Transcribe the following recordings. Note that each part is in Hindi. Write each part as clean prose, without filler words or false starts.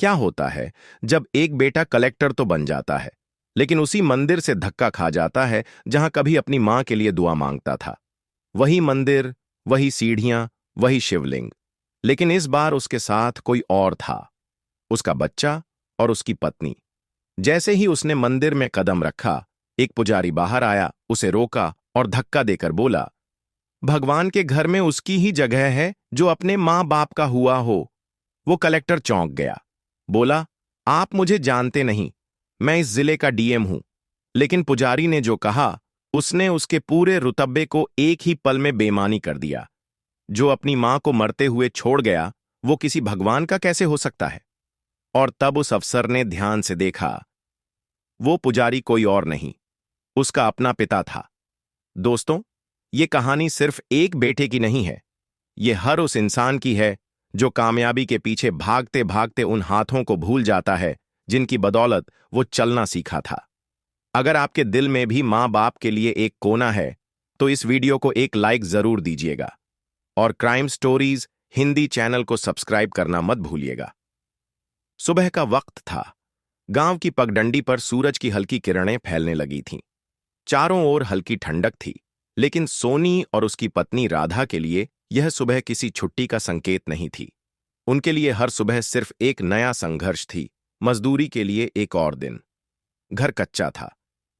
क्या होता है जब एक बेटा कलेक्टर तो बन जाता है, लेकिन उसी मंदिर से धक्का खा जाता है जहां कभी अपनी मां के लिए दुआ मांगता था। वही मंदिर, वही सीढ़ियां, वही शिवलिंग। लेकिन इस बार उसके साथ कोई और था, उसका बच्चा और उसकी पत्नी। जैसे ही उसने मंदिर में कदम रखा, एक पुजारी बाहर आया, उसे रोका और धक्का देकर बोला, भगवान के घर में उसकी ही जगह है जो अपने मां बाप का हुआ हो। वो कलेक्टर चौंक गया। बोला, आप मुझे जानते नहीं, मैं इस जिले का डीएम हूं। लेकिन पुजारी ने जो कहा, उसने उसके पूरे रुतबे को एक ही पल में बेईमानी कर दिया। जो अपनी मां को मरते हुए छोड़ गया, वो किसी भगवान का कैसे हो सकता है? और तब उस अफसर ने ध्यान से देखा। वो पुजारी कोई और नहीं, उसका अपना पिता था। दोस्तों, ये कहानी सिर्फ एक बेटे की नहीं है। ये हर उस इंसान की है जो कामयाबी के पीछे भागते भागते उन हाथों को भूल जाता है जिनकी बदौलत वो चलना सीखा था। अगर आपके दिल में भी मां बाप के लिए एक कोना है, तो इस वीडियो को एक लाइक जरूर दीजिएगा और क्राइम स्टोरीज हिंदी चैनल को सब्सक्राइब करना मत भूलिएगा। सुबह का वक्त था। गांव की पगडंडी पर सूरज की हल्की किरणें फैलने लगी थीं। चारों ओर हल्की ठंडक थी, लेकिन सोनी और उसकी पत्नी राधा के लिए यह सुबह किसी छुट्टी का संकेत नहीं थी। उनके लिए हर सुबह सिर्फ एक नया संघर्ष थी, मजदूरी के लिए एक और दिन। घर कच्चा था,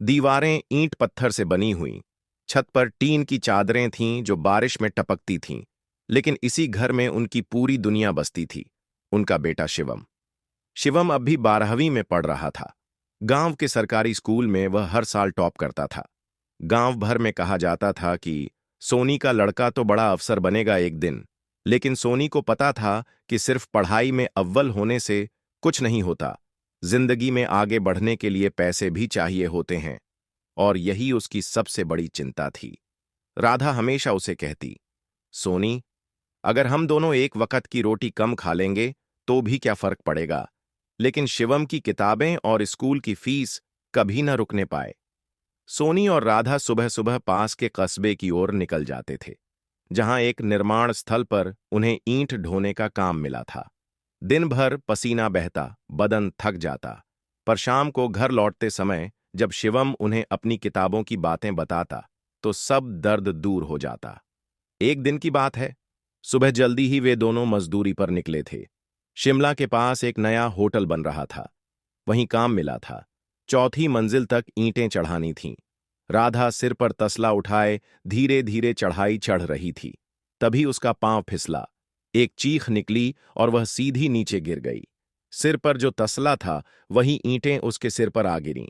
दीवारें ईंट पत्थर से बनी हुईं, छत पर टीन की चादरें थीं जो बारिश में टपकती थीं। लेकिन इसी घर में उनकी पूरी दुनिया बसती थी, उनका बेटा शिवम। शिवम अब भी 12वीं में पढ़ रहा था। गांव के सरकारी स्कूल में वह हर साल टॉप करता था। गांव भर में कहा जाता था कि सोनी का लड़का तो बड़ा अफसर बनेगा एक दिन। लेकिन सोनी को पता था कि सिर्फ पढ़ाई में अव्वल होने से कुछ नहीं होता। जिंदगी में आगे बढ़ने के लिए पैसे भी चाहिए होते हैं, और यही उसकी सबसे बड़ी चिंता थी। राधा हमेशा उसे कहती, सोनी, अगर हम दोनों एक वक्त की रोटी कम खा लेंगे तो भी क्या फर्क पड़ेगा। लेकिन शिवम की किताबें और स्कूल की फीस कभी न रुकने पाए। सोनी और राधा सुबह सुबह पास के कस्बे की ओर निकल जाते थे, जहां एक निर्माण स्थल पर उन्हें ईंट ढोने का काम मिला था। दिन भर पसीना बहता, बदन थक जाता, पर शाम को घर लौटते समय जब शिवम उन्हें अपनी किताबों की बातें बताता, तो सब दर्द दूर हो जाता। एक दिन की बात है, सुबह जल्दी ही वे दोनों मजदूरी पर निकले थे। शिमला के पास एक नया होटल बन रहा था, वहीं काम मिला था। चौथी मंजिल तक ईंटें चढ़ानी थीं। राधा सिर पर तसला उठाए धीरे धीरे चढ़ाई चढ़ रही थी। तभी उसका पांव फिसला, एक चीख निकली और वह सीधी नीचे गिर गई। सिर पर जो तसला था, वही ईंटें उसके सिर पर आ गिरीं।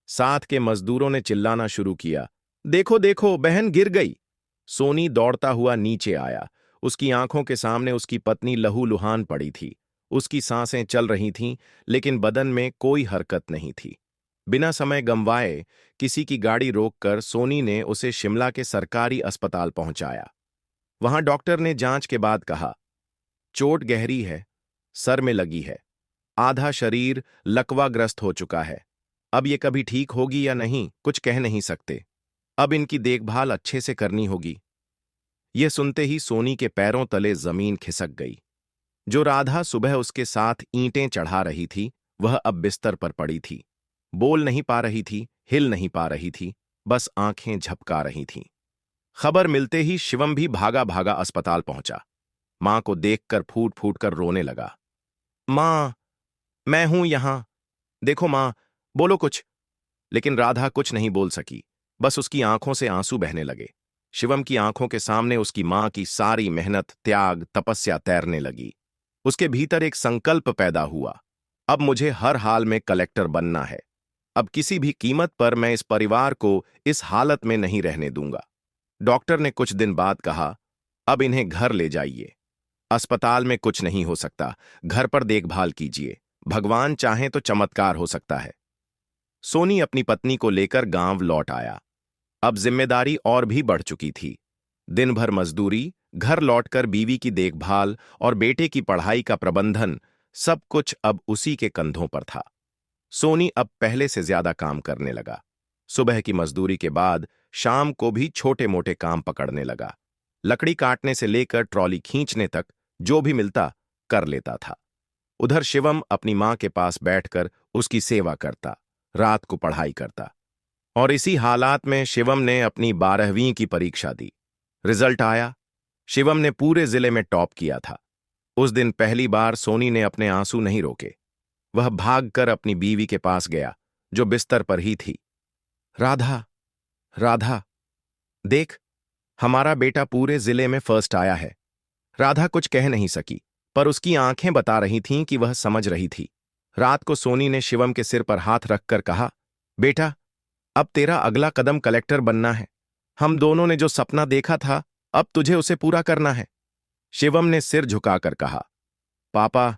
साथ के मजदूरों ने चिल्लाना शुरू किया, देखो देखो, बहन गिर गई। सोनी दौड़ता हुआ नीचे आया। उसकी आंखों के सामने उसकी पत्नी लहूलुहान पड़ी थी। उसकी सांसें चल रही थीं, लेकिन बदन में कोई हरकत नहीं थी। बिना समय गंवाए किसी की गाड़ी रोककर सोनी ने उसे शिमला के सरकारी अस्पताल पहुंचाया। वहां डॉक्टर ने जांच के बाद कहा, चोट गहरी है, सर में लगी है, आधा शरीर लकवाग्रस्त हो चुका है। अब ये कभी ठीक होगी या नहीं, कुछ कह नहीं सकते। अब इनकी देखभाल अच्छे से करनी होगी। यह सुनते ही सोनी के पैरों तले जमीन खिसक गई। जो राधा सुबह उसके साथ ईंटें चढ़ा रही थी, वह अब बिस्तर पर पड़ी थी। बोल नहीं पा रही थी, हिल नहीं पा रही थी, बस आंखें झपका रही थीं। खबर मिलते ही शिवम भी भागा भागा अस्पताल पहुंचा। मां को देखकर फूट फूट कर रोने लगा। मां, मैं हूं यहां, देखो मां, बोलो कुछ। लेकिन राधा कुछ नहीं बोल सकी, बस उसकी आंखों से आंसू बहने लगे। शिवम की आंखों के सामने उसकी मां की सारी मेहनत, त्याग, तपस्या तैरने लगी। उसके भीतर एक संकल्प पैदा हुआ, अब मुझे हर हाल में कलेक्टर बनना है। अब किसी भी कीमत पर मैं इस परिवार को इस हालत में नहीं रहने दूंगा। डॉक्टर ने कुछ दिन बाद कहा, अब इन्हें घर ले जाइए। अस्पताल में कुछ नहीं हो सकता, घर पर देखभाल कीजिए। भगवान चाहे तो चमत्कार हो सकता है। सोनी अपनी पत्नी को लेकर गांव लौट आया। अब जिम्मेदारी और भी बढ़ चुकी थी। दिन भर मजदूरी, घर लौटकर बीवी की देखभाल और बेटे की पढ़ाई का प्रबंधन, सब कुछ अब उसी के कंधों पर था। सोनी अब पहले से ज्यादा काम करने लगा। सुबह की मजदूरी के बाद शाम को भी छोटे मोटे काम पकड़ने लगा। लकड़ी काटने से लेकर ट्रॉली खींचने तक जो भी मिलता कर लेता था। उधर शिवम अपनी मां के पास बैठकर उसकी सेवा करता, रात को पढ़ाई करता। और इसी हालात में शिवम ने अपनी 12वीं की परीक्षा दी। रिजल्ट आया। शिवम ने पूरे जिले में टॉप किया था। उस दिन पहली बार सोनी ने अपने आंसू नहीं रोके। वह भागकर अपनी बीवी के पास गया, जो बिस्तर पर ही थी। राधा, राधा, देख, हमारा बेटा पूरे जिले में फर्स्ट आया है। राधा कुछ कह नहीं सकी, पर उसकी आंखें बता रही थीं कि वह समझ रही थी। रात को सोनी ने शिवम के सिर पर हाथ रखकर कहा, बेटा, अब तेरा अगला कदम कलेक्टर बनना है। हम दोनों ने जो सपना देखा था, अब तुझे उसे पूरा करना है। शिवम ने सिर झुकाकर कहा, पापा,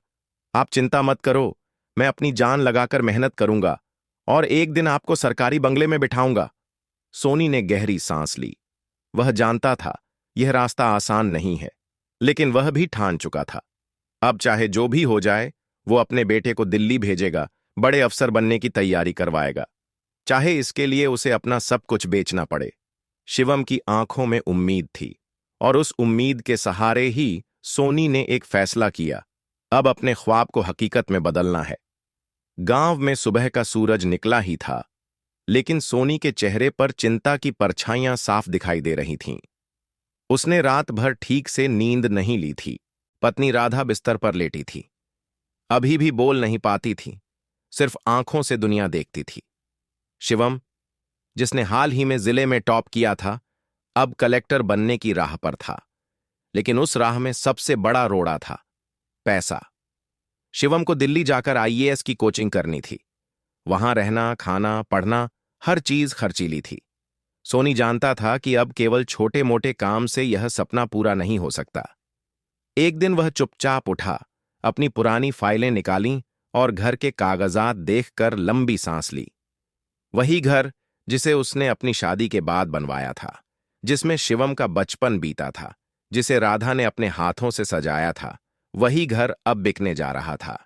आप चिंता मत करो, मैं अपनी जान लगाकर मेहनत करूंगा और एक दिन आपको सरकारी बंगले में बिठाऊंगा। सोनी ने गहरी सांस ली। वह जानता था यह रास्ता आसान नहीं है, लेकिन वह भी ठान चुका था। अब चाहे जो भी हो जाए, वो अपने बेटे को दिल्ली भेजेगा, बड़े अफसर बनने की तैयारी करवाएगा, चाहे इसके लिए उसे अपना सब कुछ बेचना पड़े। शिवम की आंखों में उम्मीद थी, और उस उम्मीद के सहारे ही सोनी ने एक फैसला किया, अब अपने ख्वाब को हकीकत में बदलना है। गांव में सुबह का सूरज निकला ही था, लेकिन सोनी के चेहरे पर चिंता की परछाइयां साफ दिखाई दे रही थीं। उसने रात भर ठीक से नींद नहीं ली थी। पत्नी राधा बिस्तर पर लेटी थी, अभी भी बोल नहीं पाती थी, सिर्फ आंखों से दुनिया देखती थी। शिवम, जिसने हाल ही में जिले में टॉप किया था, अब कलेक्टर बनने की राह पर था, लेकिन उस राह में सबसे बड़ा रोड़ा था, पैसा। शिवम को दिल्ली जाकर आईएएस की कोचिंग करनी थी। वहां रहना, खाना, पढ़ना, हर चीज खर्चीली थी। सोनी जानता था कि अब केवल छोटे मोटे काम से यह सपना पूरा नहीं हो सकता। एक दिन वह चुपचाप उठा, अपनी पुरानी फाइलें निकालीं और घर के कागजात देखकर लंबी सांस ली। वही घर जिसे उसने अपनी शादी के बाद बनवाया था, जिसमें शिवम का बचपन बीता था, जिसे राधा ने अपने हाथों से सजाया था, वही घर अब बिकने जा रहा था।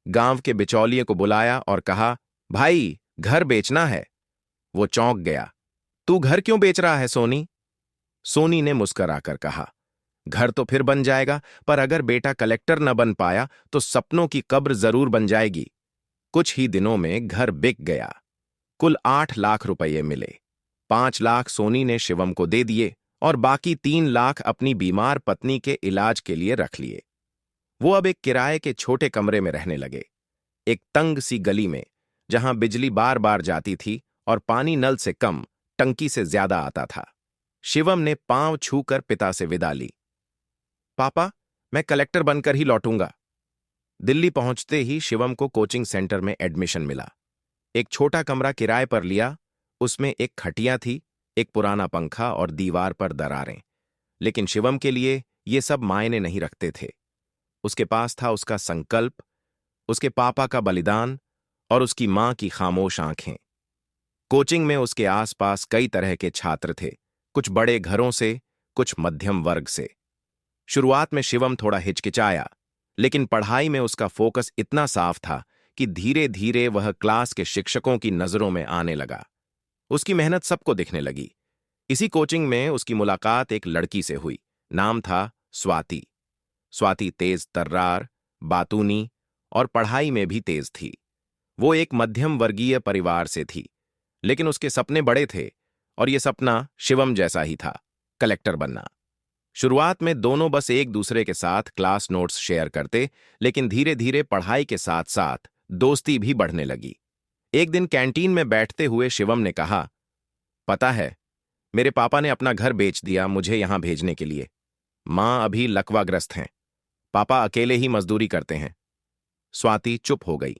गांव के बिचौलिए को बुलाया और कहा, भाई, घर बेचना है। वो चौंक गया। तू घर क्यों बेच रहा है सोनी? सोनी ने मुस्कराकर कहा, घर तो फिर बन जाएगा, पर अगर बेटा कलेक्टर न बन पाया तो सपनों की कब्र जरूर बन जाएगी। कुछ ही दिनों में घर बिक गया। कुल 8 लाख रुपये मिले। 5 लाख सोनी ने शिवम को दे दिए और बाकी 3 लाख अपनी बीमार पत्नी के इलाज के लिए रख लिए। वो अब एक किराए के छोटे कमरे में रहने लगे, एक तंग सी गली में, जहां बिजली बार बार जाती थी और पानी नल से कम, टंकी से ज्यादा आता था। शिवम ने पांव छूकर पिता से विदा ली। पापा, मैं कलेक्टर बनकर ही लौटूंगा। दिल्ली पहुंचते ही शिवम को कोचिंग सेंटर में एडमिशन मिला। एक छोटा कमरा किराए पर लिया। उसमें एक खटिया थी, एक पुराना पंखा और दीवार पर दरारें। लेकिन शिवम के लिए ये सब मायने नहीं रखते थे। उसके पास था उसका संकल्प, उसके पापा का बलिदान और उसकी मां की खामोश आंखें। कोचिंग में उसके आसपास कई तरह के छात्र थे, कुछ बड़े घरों से, कुछ मध्यम वर्ग से। शुरुआत में शिवम थोड़ा हिचकिचाया, लेकिन पढ़ाई में उसका फोकस इतना साफ था कि धीरे धीरे वह क्लास के शिक्षकों की नजरों में आने लगा। उसकी मेहनत सबको दिखने लगी। इसी कोचिंग में उसकी मुलाकात एक लड़की से हुई। नाम था स्वाति। स्वाति तेज तर्रार, बातूनी और पढ़ाई में भी तेज थी। वो एक मध्यम वर्गीय परिवार से थी, लेकिन उसके सपने बड़े थे, और ये सपना शिवम जैसा ही था, कलेक्टर बनना। शुरुआत में दोनों बस एक दूसरे के साथ क्लास नोट्स शेयर करते, लेकिन धीरे धीरे पढ़ाई के साथ साथ दोस्ती भी बढ़ने लगी। एक दिन कैंटीन में बैठते हुए शिवम ने कहा, पता है, मेरे पापा ने अपना घर बेच दिया मुझे यहां भेजने के लिए। मां अभी लकवाग्रस्त हैं। पापा अकेले ही मजदूरी करते हैं। स्वाति चुप हो गई।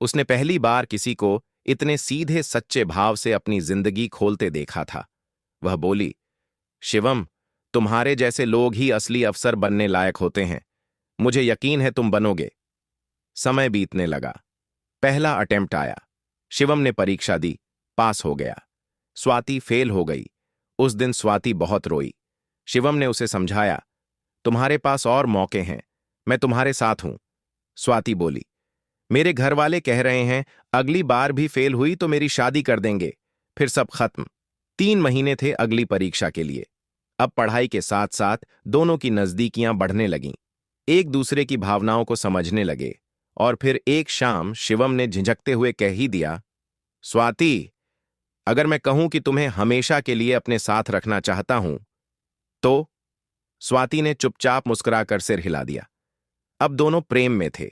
उसने पहली बार किसी को इतने सीधे सच्चे भाव से अपनी जिंदगी खोलते देखा था। वह बोली, शिवम, तुम्हारे जैसे लोग ही असली अफसर बनने लायक होते हैं। मुझे यकीन है तुम बनोगे। समय बीतने लगा। पहला अटेम्प्ट आया। शिवम ने परीक्षा दी, पास हो गया। स्वाति फेल हो गई। उस दिन स्वाति बहुत रोई। शिवम ने उसे समझाया, तुम्हारे पास और मौके हैं, मैं तुम्हारे साथ हूं। स्वाति बोली, मेरे घर वाले कह रहे हैं अगली बार भी फेल हुई तो मेरी शादी कर देंगे, फिर सब खत्म। 3 महीने थे अगली परीक्षा के लिए। अब पढ़ाई के साथ साथ दोनों की नजदीकियां बढ़ने लगीं। एक दूसरे की भावनाओं को समझने लगे। और फिर एक शाम शिवम ने झिझकते हुए कह ही दिया, स्वाति, अगर मैं कहूं कि तुम्हें हमेशा के लिए अपने साथ रखना चाहता हूं तो? स्वाति ने चुपचाप मुस्कुराकर सिर हिला दिया। अब दोनों प्रेम में थे।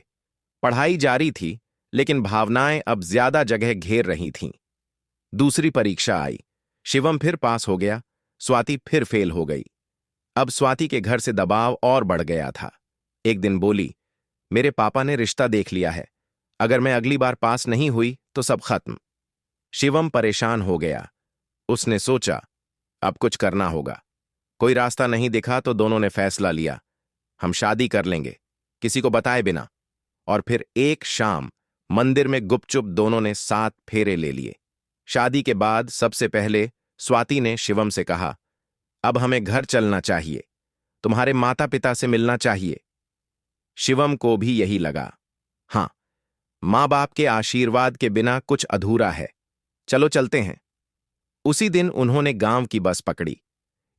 पढ़ाई जारी थी, लेकिन भावनाएं अब ज्यादा जगह घेर रही थीं। दूसरी परीक्षा आई। शिवम फिर पास हो गया, स्वाति फिर फेल हो गई। अब स्वाति के घर से दबाव और बढ़ गया था। एक दिन बोली, मेरे पापा ने रिश्ता देख लिया है, अगर मैं अगली बार पास नहीं हुई तो सब खत्म। शिवम परेशान हो गया। उसने सोचा, अब कुछ करना होगा। कोई रास्ता नहीं दिखा तो दोनों ने फैसला लिया, हम शादी कर लेंगे, किसी को बताए बिना। और फिर एक शाम मंदिर में गुपचुप दोनों ने 7 फेरे ले लिए। शादी के बाद सबसे पहले स्वाति ने शिवम से कहा, अब हमें घर चलना चाहिए, तुम्हारे माता पिता से मिलना चाहिए। शिवम को भी यही लगा, हां, मां बाप के आशीर्वाद के बिना कुछ अधूरा है, चलो चलते हैं। उसी दिन उन्होंने गांव की बस पकड़ी,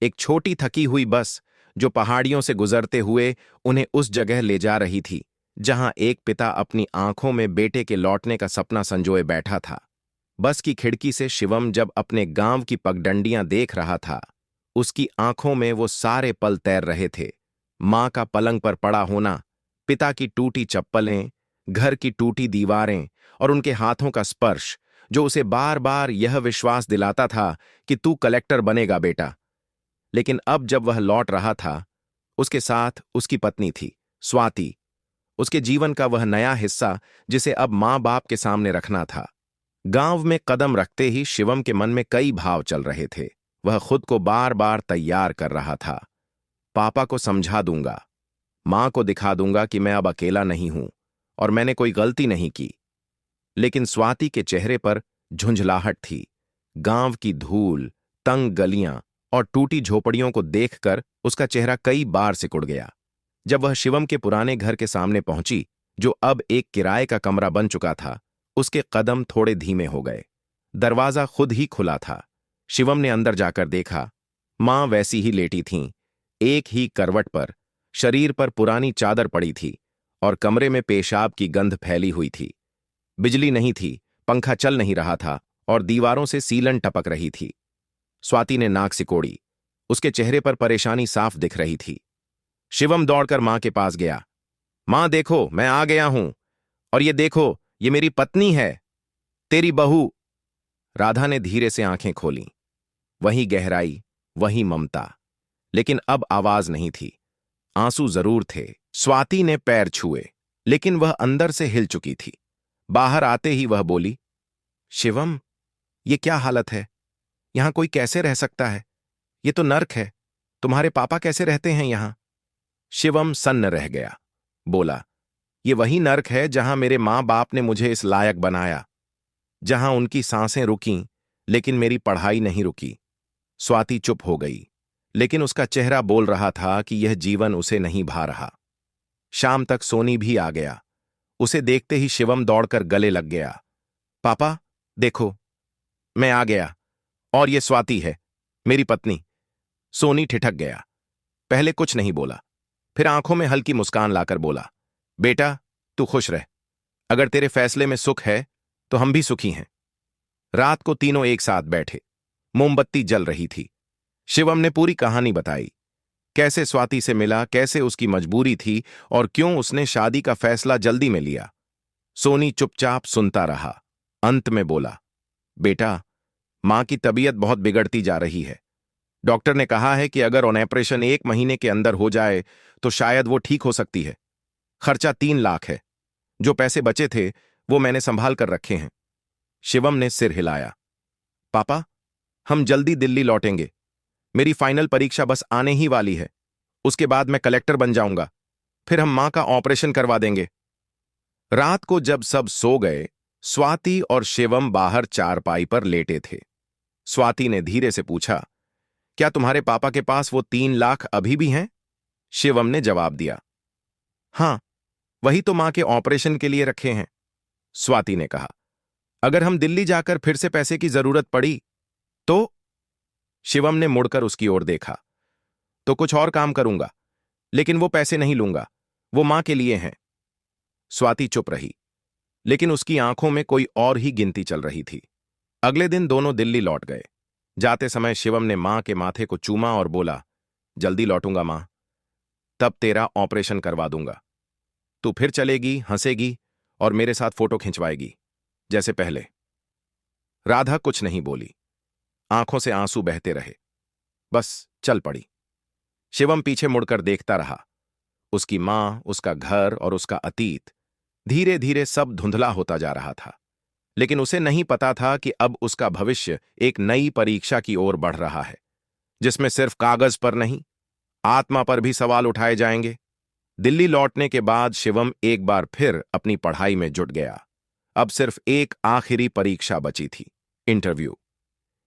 एक छोटी थकी हुई बस जो पहाड़ियों से गुजरते हुए उन्हें उस जगह ले जा रही थी जहां एक पिता अपनी आंखों में बेटे के लौटने का सपना संजोए बैठा था। बस की खिड़की से शिवम जब अपने गांव की पगडंडियां देख रहा था, उसकी आंखों में वो सारे पल तैर रहे थे। मां का पलंग पर पड़ा होना, पिता की टूटी चप्पलें, घर की टूटी दीवारें और उनके हाथों का स्पर्श जो उसे बार बार यह विश्वास दिलाता था कि तू कलेक्टर बनेगा बेटा। लेकिन अब जब वह लौट रहा था, उसके साथ उसकी पत्नी थी, स्वाति, उसके जीवन का वह नया हिस्सा जिसे अब मां बाप के सामने रखना था। गांव में कदम रखते ही शिवम के मन में कई भाव चल रहे थे। वह खुद को बार बार तैयार कर रहा था। पापा को समझा दूंगा, मां को दिखा दूंगा कि मैं अब अकेला नहीं हूं और मैंने कोई गलती नहीं की। लेकिन स्वाति के चेहरे पर झुंझलाहट थी। गांव की धूल, तंग गलियां और टूटी झोपड़ियों को देखकर उसका चेहरा कई बार सिकुड़ गया। जब वह शिवम के पुराने घर के सामने पहुंची, जो अब एक किराए का कमरा बन चुका था, उसके कदम थोड़े धीमे हो गए। दरवाजा खुद ही खुला था। शिवम ने अंदर जाकर देखा, मां वैसी ही लेटी थीं, एक ही करवट पर, शरीर पर पुरानी चादर पड़ी थी और कमरे में पेशाब की गंध फैली हुई थी। बिजली नहीं थी, पंखा चल नहीं रहा था और दीवारों से सीलन टपक रही थी। स्वाति ने नाक सिकोड़ी। उसके चेहरे पर परेशानी साफ दिख रही थी। शिवम दौड़कर मां के पास गया। मां देखो, मैं आ गया हूं, और ये देखो, ये मेरी पत्नी है, तेरी बहू। राधा ने धीरे से आंखें खोलीं। वही गहराई, वही ममता, लेकिन अब आवाज नहीं थी। आंसू जरूर थे। स्वाति ने पैर छुए, लेकिन वह अंदर से हिल चुकी थी। बाहर आते ही वह बोली, शिवम, ये क्या हालत है? यहां कोई कैसे रह सकता है? ये तो नर्क है। तुम्हारे पापा कैसे रहते हैं यहां? शिवम सन्न रह गया। बोला, ये वही नर्क है जहां मेरे मां बाप ने मुझे इस लायक बनाया, जहां उनकी सांसें रुकीं, लेकिन मेरी पढ़ाई नहीं रुकी। स्वाति चुप हो गई, लेकिन उसका चेहरा बोल रहा था कि यह जीवन उसे नहीं भा रहा। शाम तक सोनी भी आ गया। उसे देखते ही शिवम दौड़कर गले लग गया। पापा, देखो, मैं आ गया, और ये स्वाति है, मेरी पत्नी। सोनी ठिठक गया। पहले कुछ नहीं बोला, फिर आंखों में हल्की मुस्कान लाकर बोला, बेटा, तू खुश रह। अगर तेरे फैसले में सुख है तो हम भी सुखी हैं। रात को तीनों एक साथ बैठे। मोमबत्ती जल रही थी। शिवम ने पूरी कहानी बताई, कैसे स्वाति से मिला, कैसे उसकी मजबूरी थी और क्यों उसने शादी का फैसला जल्दी में लिया। सोनी चुपचाप सुनता रहा। अंत में बोला, बेटा, मां की तबीयत बहुत बिगड़ती जा रही है। डॉक्टर ने कहा है कि अगर ऑपरेशन 1 महीने के अंदर हो जाए तो शायद वो ठीक हो सकती है। खर्चा 3 लाख है। जो पैसे बचे थे वो मैंने संभाल कर रखे हैं। शिवम ने सिर हिलाया। पापा, हम जल्दी दिल्ली लौटेंगे। मेरी फाइनल परीक्षा बस आने ही वाली है। उसके बाद मैं कलेक्टर बन जाऊंगा। फिर हम मां का ऑपरेशन करवा देंगे। रात को जब सब सो गए, स्वाति और शिवम बाहर चारपाई पर लेटे थे। स्वाति ने धीरे से पूछा, क्या तुम्हारे पापा के पास वो 3 लाख अभी भी हैं? शिवम ने जवाब दिया, हां, वही तो मां के ऑपरेशन के लिए रखे हैं। स्वाति ने कहा, अगर हम दिल्ली जाकर फिर से पैसे की जरूरत पड़ी तो? शिवम ने मुड़कर उसकी ओर देखा। तो कुछ और काम करूंगा, लेकिन वो पैसे नहीं लूंगा, वो मां के लिए हैं। स्वाति चुप रही, लेकिन उसकी आंखों में कोई और ही गिनती चल रही थी। अगले दिन दोनों दिल्ली लौट गए। जाते समय शिवम ने मां के माथे को चूमा और बोला, जल्दी लौटूंगा मां, तब तेरा ऑपरेशन करवा दूंगा। तू फिर चलेगी, हंसेगी और मेरे साथ फोटो खिंचवाएगी जैसे पहले। राधा कुछ नहीं बोली, आंखों से आंसू बहते रहे, बस चल पड़ी। शिवम पीछे मुड़कर देखता रहा। उसकी मां, उसका घर और उसका अतीत धीरे धीरे सब धुंधला होता जा रहा था। लेकिन उसे नहीं पता था कि अब उसका भविष्य एक नई परीक्षा की ओर बढ़ रहा है, जिसमें सिर्फ कागज पर नहीं, आत्मा पर भी सवाल उठाए जाएंगे। दिल्ली लौटने के बाद शिवम एक बार फिर अपनी पढ़ाई में जुट गया। अब सिर्फ एक आखिरी परीक्षा बची थी, इंटरव्यू।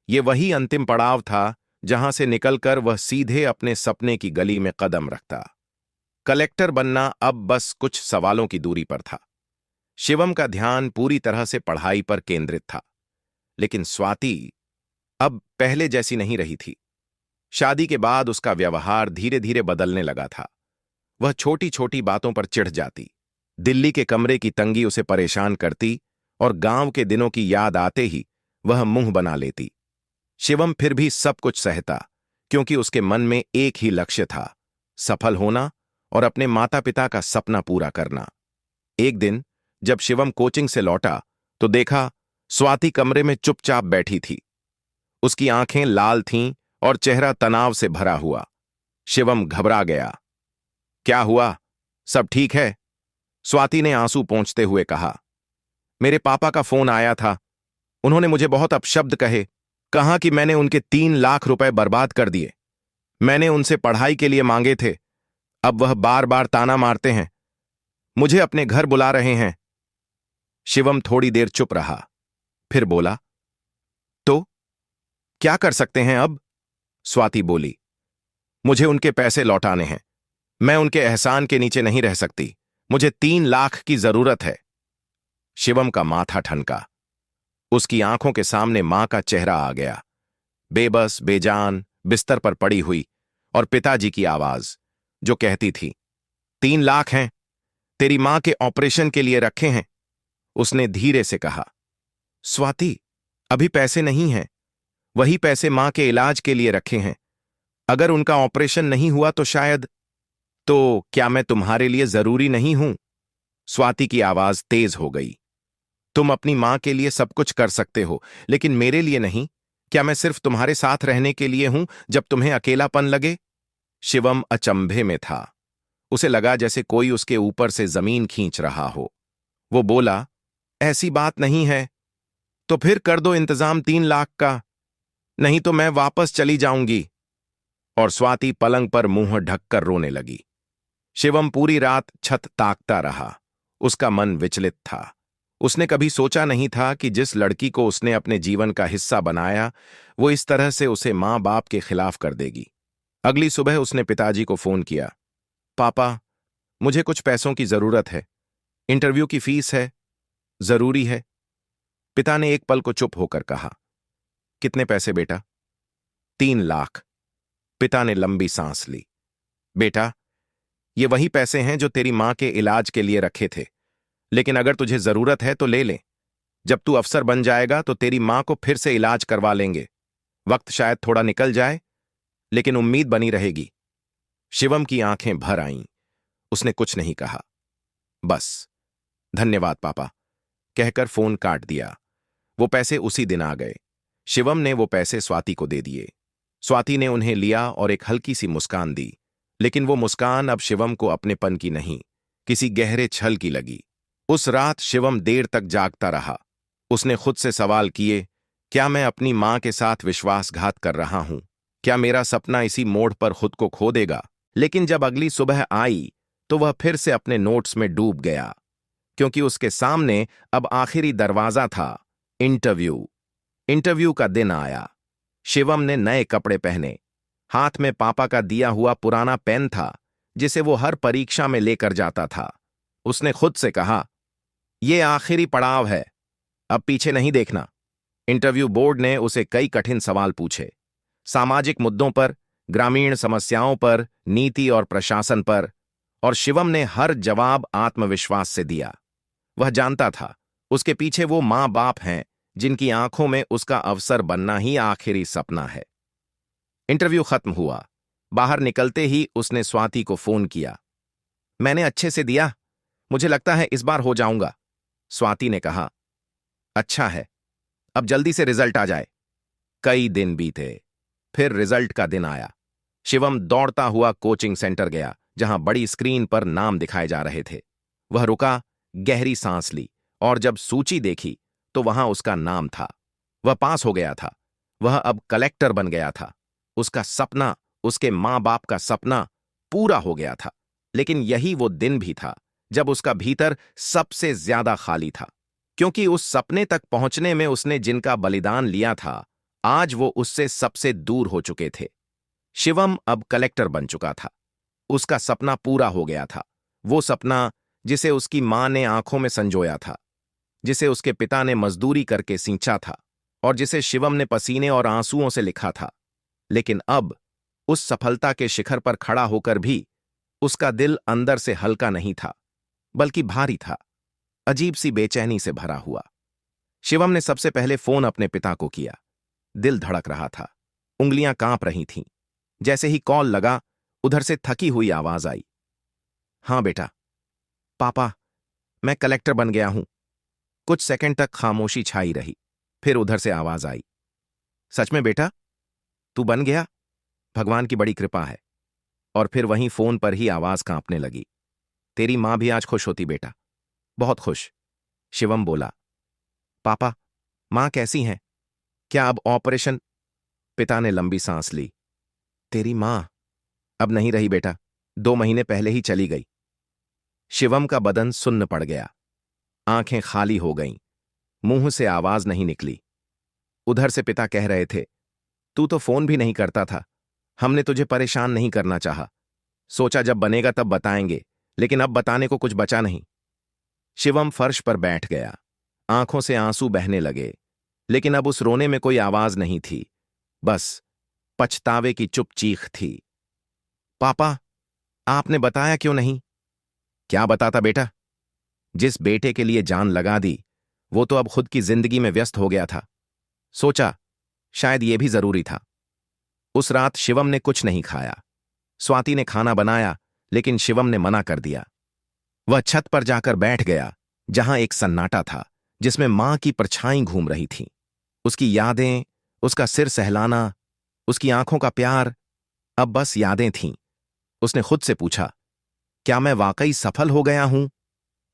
ये वही अंतिम पड़ाव था जहां से निकलकर वह सीधे अपने सपने की गली में कदम रखता। कलेक्टर बनना अब बस कुछ सवालों की दूरी पर था। शिवम का ध्यान पूरी तरह से पढ़ाई पर केंद्रित था। लेकिन स्वाति अब पहले जैसी नहीं रही थी। शादी के बाद उसका व्यवहार धीरे धीरे बदलने लगा था। वह छोटी छोटी बातों पर चिढ़ जाती, दिल्ली के कमरे की तंगी उसे परेशान करती और गांव के दिनों की याद आते ही वह मुंह बना लेती। शिवम फिर भी सब कुछ सहता, क्योंकि उसके मन में एक ही लक्ष्य था, सफल होना और अपने माता पिता का सपना पूरा करना। एक दिन जब शिवम कोचिंग से लौटा तो देखा स्वाति कमरे में चुपचाप बैठी थी। उसकी आंखें लाल थीं और चेहरा तनाव से भरा हुआ। शिवम घबरा गया। क्या हुआ, सब ठीक है? स्वाति ने आंसू पोंछते हुए कहा। मेरे पापा का फोन आया था, उन्होंने मुझे बहुत अपशब्द कहे, कहा कि मैंने उनके 3 लाख रुपए बर्बाद कर दिए। मैंने उनसे पढ़ाई के लिए मांगे थे, अब वह बार बार ताना मारते हैं, मुझे अपने घर बुला रहे हैं। शिवम थोड़ी देर चुप रहा, फिर बोला, तो क्या कर सकते हैं अब? स्वाति बोली, मुझे उनके पैसे लौटाने हैं, मैं उनके एहसान के नीचे नहीं रह सकती, मुझे 3 लाख की जरूरत है। शिवम का माथा ठनका। उसकी आंखों के सामने मां का चेहरा आ गया, बेबस, बेजान, बिस्तर पर पड़ी हुई, और पिताजी की आवाज जो कहती थी, 3 लाख हैं, तेरी मां के ऑपरेशन के लिए रखे हैं। उसने धीरे से कहा, स्वाति, अभी पैसे नहीं हैं, वही पैसे मां के इलाज के लिए रखे हैं। अगर उनका ऑपरेशन नहीं हुआ तो शायद। तो क्या मैं तुम्हारे लिए जरूरी नहीं हूं? स्वाति की आवाज तेज हो गई। तुम अपनी मां के लिए सब कुछ कर सकते हो, लेकिन मेरे लिए नहीं। क्या मैं सिर्फ तुम्हारे साथ रहने के लिए हूं जब तुम्हें अकेलापन लगे? शिवम अचंभे में था। उसे लगा जैसे कोई उसके ऊपर से जमीन खींच रहा हो। वो बोला, ऐसी बात नहीं है। तो फिर कर दो इंतजाम 3 लाख का, नहीं तो मैं वापस चली जाऊंगी। और स्वाति पलंग पर मुंह ढककर रोने लगी। शिवम पूरी रात छत ताकता रहा। उसका मन विचलित था। उसने कभी सोचा नहीं था कि जिस लड़की को उसने अपने जीवन का हिस्सा बनाया, वो इस तरह से उसे मां बाप के खिलाफ कर देगी। अगली सुबह उसने पिताजी को फोन किया, पापा, मुझे कुछ पैसों की जरूरत है, इंटरव्यू की फीस है, जरूरी है। पिता ने एक पल को चुप होकर कहा, कितने पैसे बेटा? 3 लाख। पिता ने लंबी सांस ली। बेटा, ये वही पैसे हैं जो तेरी मां के इलाज के लिए रखे थे, लेकिन अगर तुझे जरूरत है तो ले ले। जब तू अफसर बन जाएगा तो तेरी मां को फिर से इलाज करवा लेंगे। वक्त शायद थोड़ा निकल जाए, लेकिन उम्मीद बनी रहेगी। शिवम की आंखें भर आईं। उसने कुछ नहीं कहा, बस धन्यवाद पापा कहकर फोन काट दिया। वो पैसे उसी दिन आ गए। शिवम ने वो पैसे स्वाति को दे दिए। स्वाति ने उन्हें लिया और एक हल्की सी मुस्कान दी, लेकिन वो मुस्कान अब शिवम को अपनेपन की नहीं, किसी गहरे छल की लगी। उस रात शिवम देर तक जागता रहा। उसने खुद से सवाल किए, क्या मैं अपनी मां के साथ विश्वासघात कर रहा हूं? क्या मेरा सपना इसी मोड़ पर खुद को खो देगा? लेकिन जब अगली सुबह आई तो वह फिर से अपने नोट्स में डूब गया, क्योंकि उसके सामने अब आखिरी दरवाजा था, इंटरव्यू। इंटरव्यू का दिन आया। शिवम ने नए कपड़े पहने। हाथ में पापा का दिया हुआ पुराना पेन था, जिसे वो हर परीक्षा में लेकर जाता था। उसने खुद से कहा, यह आखिरी पड़ाव है, अब पीछे नहीं देखना। इंटरव्यू बोर्ड ने उसे कई कठिन सवाल पूछे, सामाजिक मुद्दों पर, ग्रामीण समस्याओं पर, नीति और प्रशासन पर, और शिवम ने हर जवाब आत्मविश्वास से दिया। वह जानता था उसके पीछे वो माँ बाप हैं जिनकी आंखों में उसका अवसर बनना ही आखिरी सपना है। इंटरव्यू खत्म हुआ। बाहर निकलते ही उसने स्वाति को फोन किया। मैंने अच्छे से दिया, मुझे लगता है इस बार हो जाऊंगा। स्वाति ने कहा, अच्छा है, अब जल्दी से रिजल्ट आ जाए। कई दिन बीते, फिर रिजल्ट का दिन आया। शिवम दौड़ता हुआ कोचिंग सेंटर गया जहां बड़ी स्क्रीन पर नाम दिखाए जा रहे थे। वह रुका, गहरी सांस ली और जब सूची देखी तो वहां उसका नाम था। वह पास हो गया था। वह अब कलेक्टर बन गया था। उसका सपना, उसके मां बाप का सपना पूरा हो गया था। लेकिन यही वो दिन भी था जब उसका भीतर सबसे ज्यादा खाली था, क्योंकि उस सपने तक पहुंचने में उसने जिनका बलिदान लिया था, आज वो उससे सबसे दूर हो चुके थे। शिवम अब कलेक्टर बन चुका था। उसका सपना पूरा हो गया था। वो सपना जिसे उसकी मां ने आंखों में संजोया था, जिसे उसके पिता ने मजदूरी करके सींचा था और जिसे शिवम ने पसीने और आंसुओं से लिखा था। लेकिन अब उस सफलता के शिखर पर खड़ा होकर भी उसका दिल अंदर से हल्का नहीं था, बल्कि भारी था, अजीब सी बेचैनी से भरा हुआ। शिवम ने सबसे पहले फोन अपने पिता को किया। दिल धड़क रहा था, उंगलियां कांप रही थीं। जैसे ही कॉल लगा, उधर से थकी हुई आवाज आई। हां बेटा। पापा, मैं कलेक्टर बन गया हूं। कुछ सेकंड तक खामोशी छाई रही, फिर उधर से आवाज आई। सच में बेटा, तू बन गया? भगवान की बड़ी कृपा है। और फिर वहीं फोन पर ही आवाज कांपने लगी। तेरी मां भी आज खुश होती बेटा, बहुत खुश। शिवम बोला। पापा, मां कैसी हैं? क्या अब ऑपरेशन? पिता ने लंबी सांस ली। तेरी मां अब नहीं रही बेटा, 2 महीने पहले ही चली गई। शिवम का बदन सुन्न पड़ गया। आंखें खाली हो गईं। मुंह से आवाज नहीं निकली। उधर से पिता कह रहे थे, तू तो फोन भी नहीं करता था, हमने तुझे परेशान नहीं करना चाहा। सोचा जब बनेगा तब बताएंगे, लेकिन अब बताने को कुछ बचा नहीं। शिवम फर्श पर बैठ गया। आंखों से आंसू बहने लगे, लेकिन अब उस रोने में कोई आवाज नहीं थी, बस पछतावे की चुप चीख थी। पापा, आपने बताया क्यों नहीं? क्या बताता बेटा? जिस बेटे के लिए जान लगा दी, वो तो अब खुद की जिंदगी में व्यस्त हो गया था। सोचा शायद ये भी जरूरी था। उस रात शिवम ने कुछ नहीं खाया। स्वाति ने खाना बनाया, लेकिन शिवम ने मना कर दिया। वह छत पर जाकर बैठ गया, जहां एक सन्नाटा था, जिसमें मां की परछाई घूम रही थी। उसकी यादें, उसका सिर सहलाना, उसकी आंखों का प्यार, अब बस यादें थीं। उसने खुद से पूछा, क्या मैं वाकई सफल हो गया हूं?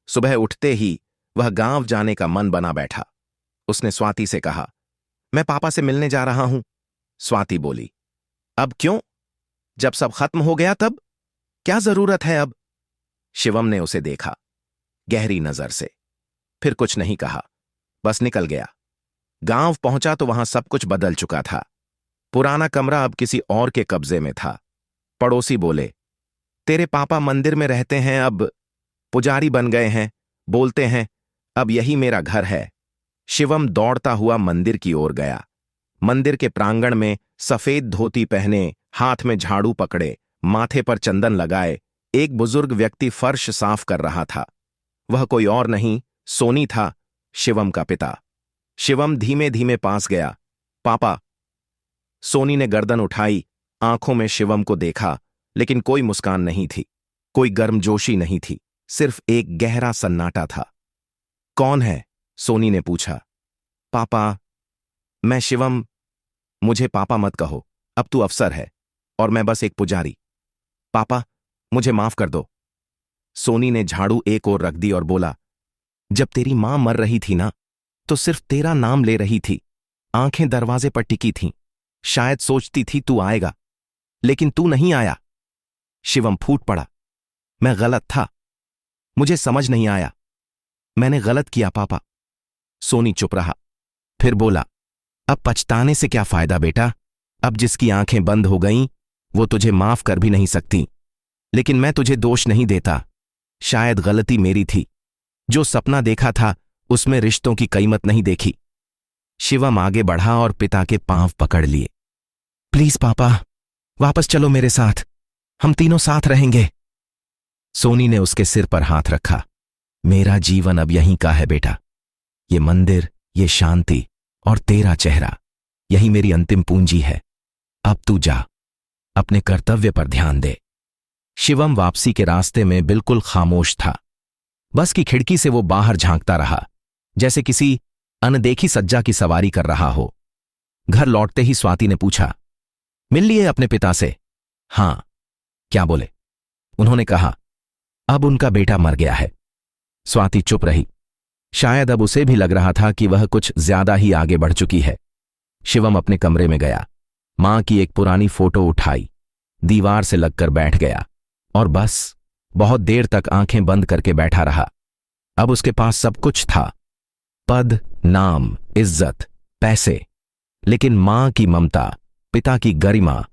सुबह उठते ही वह गांव जाने का मन बना बैठा। उसने स्वाति से कहा, मैं पापा से मिलने जा रहा हूं। स्वाति बोली, अब क्यों? जब सब खत्म हो गया तब? क्या जरूरत है अब? शिवम ने उसे देखा गहरी नजर से, फिर कुछ नहीं कहा, बस निकल गया। गांव पहुंचा तो वहां सब कुछ बदल चुका था। पुराना कमरा अब किसी और के कब्जे में था। पड़ोसी बोले, तेरे पापा मंदिर में रहते हैं, अब पुजारी बन गए हैं, बोलते हैं अब यही मेरा घर है। शिवम दौड़ता हुआ मंदिर की ओर गया। मंदिर के प्रांगण में सफेद धोती पहने, हाथ में झाड़ू पकड़े, माथे पर चंदन लगाए एक बुजुर्ग व्यक्ति फर्श साफ कर रहा था। वह कोई और नहीं, सोनी था, शिवम का पिता। शिवम धीमे धीमे पास गया। पापा। सोनी ने गर्दन उठाई, आंखों में शिवम को देखा, लेकिन कोई मुस्कान नहीं थी, कोई गर्मजोशी नहीं थी, सिर्फ एक गहरा सन्नाटा था। कौन है? सोनी ने पूछा। पापा, मैं शिवम। मुझे पापा मत कहो, अब तू अफसर है और मैं बस एक पुजारी। पापा, मुझे माफ कर दो। सोनी ने झाड़ू एक ओर रख दी और बोला, जब तेरी मां मर रही थी ना, तो सिर्फ तेरा नाम ले रही थी, आंखें दरवाजे पर टिकी थीं। शायद सोचती थी तू आएगा, लेकिन तू नहीं आया। शिवम फूट पड़ा। मैं गलत था, मुझे समझ नहीं आया, मैंने गलत किया पापा। सोनी चुप रहा, फिर बोला, अब पछताने से क्या फायदा बेटा? अब जिसकी आंखें बंद हो गईं, वो तुझे माफ कर भी नहीं सकती। लेकिन मैं तुझे दोष नहीं देता, शायद गलती मेरी थी। जो सपना देखा था उसमें रिश्तों की कीमत नहीं देखी। शिवम आगे बढ़ा और पिता के पांव पकड़ लिए। प्लीज पापा, वापस चलो मेरे साथ, हम तीनों साथ रहेंगे। सोनी ने उसके सिर पर हाथ रखा। मेरा जीवन अब यहीं का है बेटा। ये मंदिर, ये शांति और तेरा चेहरा, यही मेरी अंतिम पूंजी है। अब तू जा, अपने कर्तव्य पर ध्यान दे। शिवम वापसी के रास्ते में बिल्कुल खामोश था। बस की खिड़की से वो बाहर झांकता रहा, जैसे किसी अनदेखी सज्जा की सवारी कर रहा हो। घर लौटते ही स्वाति ने पूछा, मिल लिए अपने पिता से? हां। क्या बोले? उन्होंने कहा, अब उनका बेटा मर गया है। स्वाति चुप रही। शायद अब उसे भी लग रहा था कि वह कुछ ज्यादा ही आगे बढ़ चुकी है। शिवम अपने कमरे में गया, मां की एक पुरानी फोटो उठाई, दीवार से लगकर बैठ गया और बस बहुत देर तक आंखें बंद करके बैठा रहा। अब उसके पास सब कुछ था, पद, नाम, इज्जत, पैसे, लेकिन मां की ममता, पिता की गरिमा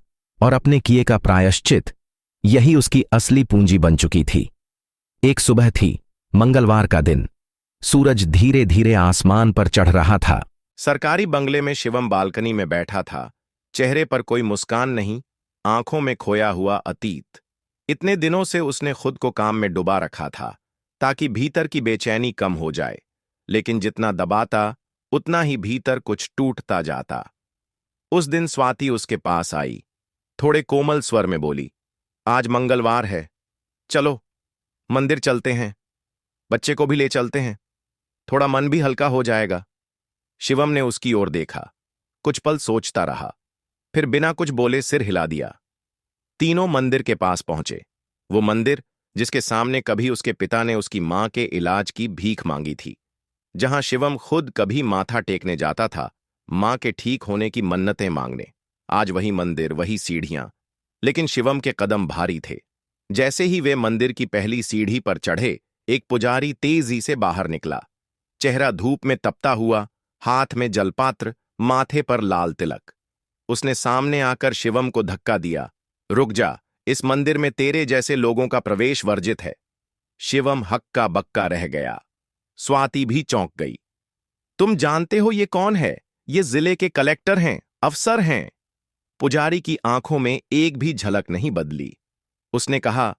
और अपने किए का प्रायश्चित, यही उसकी असली पूंजी बन चुकी थी। एक सुबह थी, मंगलवार का दिन। सूरज धीरे धीरे आसमान पर चढ़ रहा था। सरकारी बंगले में शिवम बालकनी में बैठा था। चेहरे पर कोई मुस्कान नहीं, आंखों में खोया हुआ अतीत। इतने दिनों से उसने खुद को काम में डुबा रखा था ताकि भीतर की बेचैनी कम हो जाए, लेकिन जितना दबाता उतना ही भीतर कुछ टूटता जाता। उस दिन स्वाति उसके पास आई, थोड़े कोमल स्वर में बोली, आज मंगलवार है, चलो मंदिर चलते हैं, बच्चे को भी ले चलते हैं, थोड़ा मन भी हल्का हो जाएगा। शिवम ने उसकी ओर देखा, कुछ पल सोचता रहा, फिर बिना कुछ बोले सिर हिला दिया। तीनों मंदिर के पास पहुंचे, वो मंदिर जिसके सामने कभी उसके पिता ने उसकी मां के इलाज की भीख मांगी थी, जहां शिवम खुद कभी माथा टेकने जाता था, मां के ठीक होने की मन्नतें मांगने। आज वही मंदिर, वही सीढ़ियां, लेकिन शिवम के कदम भारी थे। जैसे ही वे मंदिर की पहली सीढ़ी पर चढ़े, एक पुजारी तेजी से बाहर निकला, चेहरा धूप में तपता हुआ, हाथ में जलपात्र, माथे पर लाल तिलक। उसने सामने आकर शिवम को धक्का दिया, रुक जा, इस मंदिर में तेरे जैसे लोगों का प्रवेश वर्जित है। शिवम हक्का बक्का रह गया। स्वाति भी चौंक गई। तुम जानते हो ये कौन है? ये जिले के कलेक्टर हैं, अफसर हैं। पुजारी की आंखों में एक भी झलक नहीं बदली। उसने कहा,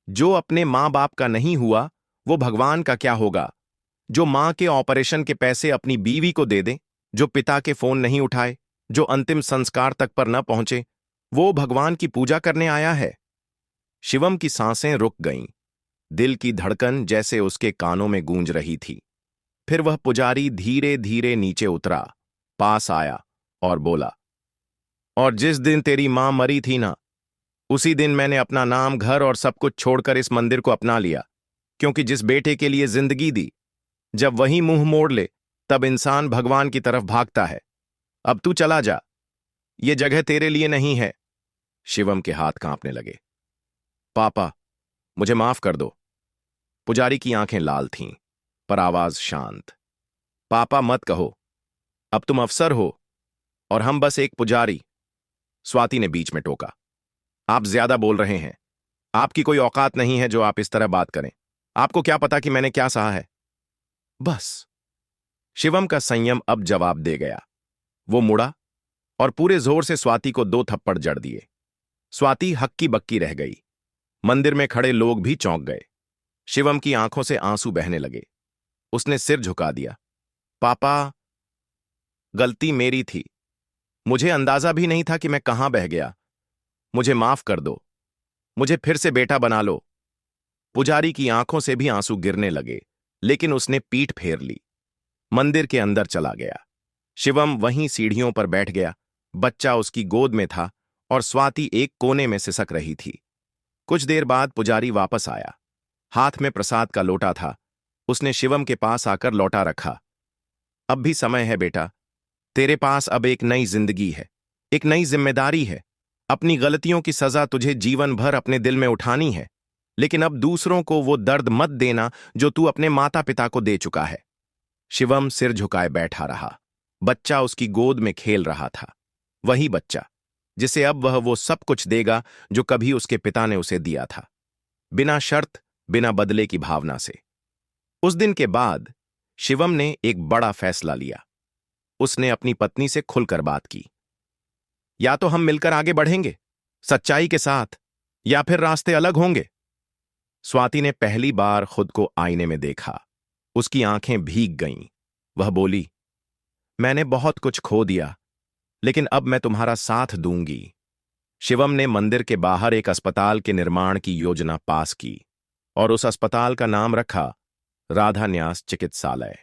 जो अपने मां बाप का नहीं हुआ वो भगवान का क्या होगा? जो मां के ऑपरेशन के पैसे अपनी बीवी को दे दे, जो पिता के फोन नहीं उठाए, जो अंतिम संस्कार तक पर न पहुंचे, वो भगवान की पूजा करने आया है। शिवम की सांसें रुक गईं, दिल की धड़कन जैसे उसके कानों में गूंज रही थी। फिर वह पुजारी धीरे धीरे नीचे उतरा, पास आया और बोला, और जिस दिन तेरी मां मरी थी ना, उसी दिन मैंने अपना नाम, घर और सब कुछ छोड़कर इस मंदिर को अपना लिया, क्योंकि जिस बेटे के लिए जिंदगी दी, जब वही मुंह मोड़ ले तब इंसान भगवान की तरफ भागता है। अब तू चला जा, ये जगह तेरे लिए नहीं है। शिवम के हाथ कांपने लगे। पापा, मुझे माफ कर दो। पुजारी की आंखें लाल थीं, पर आवाज शांत। पापा मत कहो, अब तुम अफसर हो और हम बस एक पुजारी। स्वाति ने बीच में टोका, आप ज्यादा बोल रहे हैं। आपकी कोई औकात नहीं है जो आप इस तरह बात करें। आपको क्या पता कि मैंने क्या सहा है? बस। शिवम का संयम अब जवाब दे गया। वो मुड़ा और पूरे जोर से स्वाति को 2 थप्पड़ जड़ दिए। स्वाति हक्की बक्की रह गई। मंदिर में खड़े लोग भी चौंक गए। शिवम की आंखों से आंसू बहने लगे। उसने सिर झुका दिया। पापा, गलती मेरी थी। मुझे अंदाजा भी नहीं था कि मैं कहां बह गया। मुझे माफ कर दो। मुझे फिर से बेटा बना लो। पुजारी की आंखों से भी आंसू गिरने लगे, लेकिन उसने पीठ फेर ली, मंदिर के अंदर चला गया। शिवम वहीं सीढ़ियों पर बैठ गया। बच्चा उसकी गोद में था और स्वाति एक कोने में सिसक रही थी। कुछ देर बाद पुजारी वापस आया। हाथ में प्रसाद का लोटा था। उसने शिवम के पास आकर लौटा रखा। अब भी समय है बेटा, तेरे पास अब एक नई जिंदगी है, एक नई जिम्मेदारी है। अपनी गलतियों की सजा तुझे जीवन भर अपने दिल में उठानी है, लेकिन अब दूसरों को वो दर्द मत देना जो तू अपने माता पिता को दे चुका है। शिवम सिर झुकाए बैठा रहा। बच्चा उसकी गोद में खेल रहा था, वही बच्चा जिसे अब वह वो सब कुछ देगा जो कभी उसके पिता ने उसे दिया था, बिना शर्त, बिना बदले की भावना से। उस दिन के बाद शिवम ने एक बड़ा फैसला लिया। उसने अपनी पत्नी से खुलकर बात की। या तो हम मिलकर आगे बढ़ेंगे सच्चाई के साथ, या फिर रास्ते अलग होंगे। स्वाति ने पहली बार खुद को आईने में देखा। उसकी आंखें भीग गईं। वह बोली, मैंने बहुत कुछ खो दिया, लेकिन अब मैं तुम्हारा साथ दूंगी। शिवम ने मंदिर के बाहर एक अस्पताल के निर्माण की योजना पास की और उस अस्पताल का नाम रखा राधा न्यास चिकित्सालय।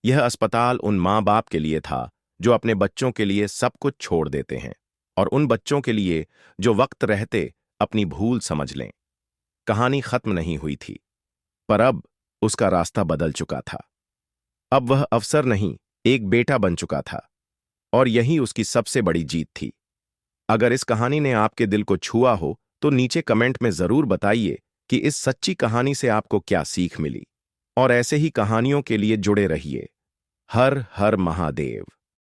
यह अस्पताल उन माँ बाप के लिए था जो अपने बच्चों के लिए सब कुछ छोड़ देते हैं, और उन बच्चों के लिए जो वक्त रहते अपनी भूल समझ लें। कहानी खत्म नहीं हुई थी, पर अब उसका रास्ता बदल चुका था। अब वह अफसर नहीं, एक बेटा बन चुका था, और यही उसकी सबसे बड़ी जीत थी। अगर इस कहानी ने आपके दिल को छुआ हो तो नीचे कमेंट में जरूर बताइए कि इस सच्ची कहानी से आपको क्या सीख मिली। और ऐसे ही कहानियों के लिए जुड़े रहिए। हर हर महादेव।